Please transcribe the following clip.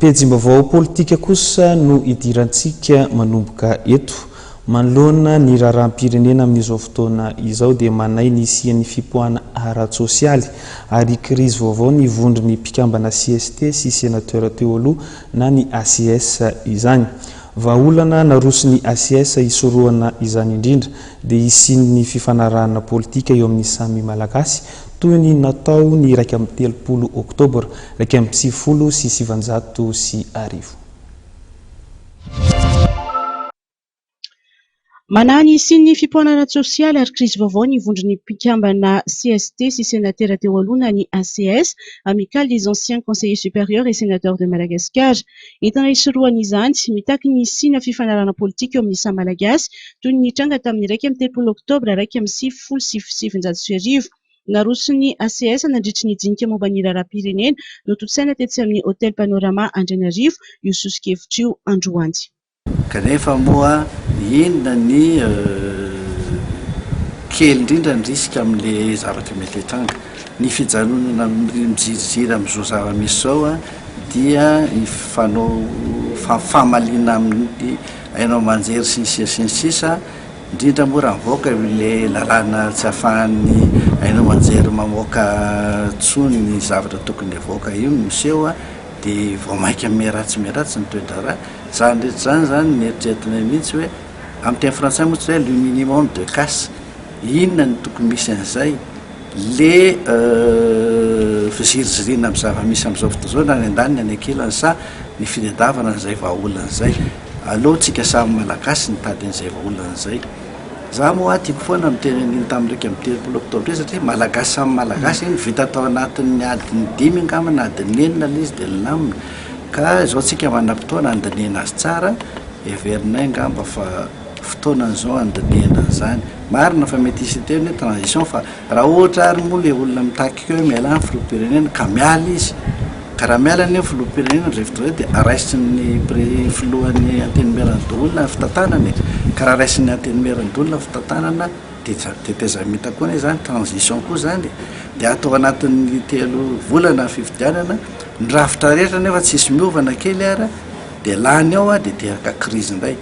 pejim-baovao politika kosa no idirantsika manomboka eto. Manoloana ny raharaham-pirenena amin'izao fotoana izao dia manay ny isian'ny fipoahana ara-tsosialy ary krizy vaovao ny vondry ny mpikambana CST sy sénateur teo aloha na ny ACS izany. Vahaolana naroso ny ACS isorohana izany indrindra dia isian'ny fifanarahana politika eo amin'ny samy malagasy toy ny natao ny 30 Oktobra 1990. Manany sy ny fipoahana sosialy ary krizy vaovao ny vondry ny mpikambana CST sy sénateur teo aloha ny ACS, Amicale des anciens conseillers supérieurs et sénateurs de Madagascar. Entana isorohana izany mitaky ny sina fifanarahana politika eo amin'ny samy malagasy toy ny tranga tamin'ny 30 Oktobra 1990. Naroso ny ACS nandritry ny jinika momba ny raharaham-pirenena notontsaina tetsy amin'ny hôtel Panorama Andrianarivo io sosokevitra io androany. Kanefa moa inona ny kely indrindra ny risika amin'le zavatra mety hitranga. Ny fijanonana mijirijiry amin'izao zava-misy zao dia ny famalina amin'ny ainao manjery sy ny sisa indrindra moa raha mivoaka le lalàna tsy ahafahan'ny ainao manjery mamoaka tsony ny zavatra tokony avoaka io miseho dia vao mainka meratsy ny toedrara zany rehetra zany ny eritreretina mihitsy hoe amin'ny teny frantsay moa tsy hoe le minimum de casse. Inona ny tokony misy an'izay le fizirizirina amin'ny zava-misy amin'izao fotoana izao na ny andaniny any ankilany sa ny fitadiavana an'izay vahaolana izay. Aleo tsika samy malagasy nitady an'izay vahaolana izay. Za moa tiako foana miteny tamin'ny 30 Oktobra satria malagasy samy malagasy iny vita tao anatin'ny adiny 5 angamba na adiny 4 ilay izy dia lamina. Ka izao tsika manam-potoana andinihana azy tsara, heverinay angamba fa fotoanan'izao andinihana an'izany. Marina fa mety hisy teo hoe transition fa raha ohatra ary moa le olona mitaky hoe miala ny filoham-pirenena ka miala izy. Ka raha miala ny filoham-pirenena rehefa dia araisin'ny filohan'ny antenimieran'ny olona fitantanana. Ka raha raisin'ny antenimieran'ny olona fitantanana dia tezamita koa izany transition koa zany dia atao anatin'ny 3 volana fifidianana ny rafitra rehetra nefa tsisy miovana kely ary dia lany ao dia teraka krizy indray.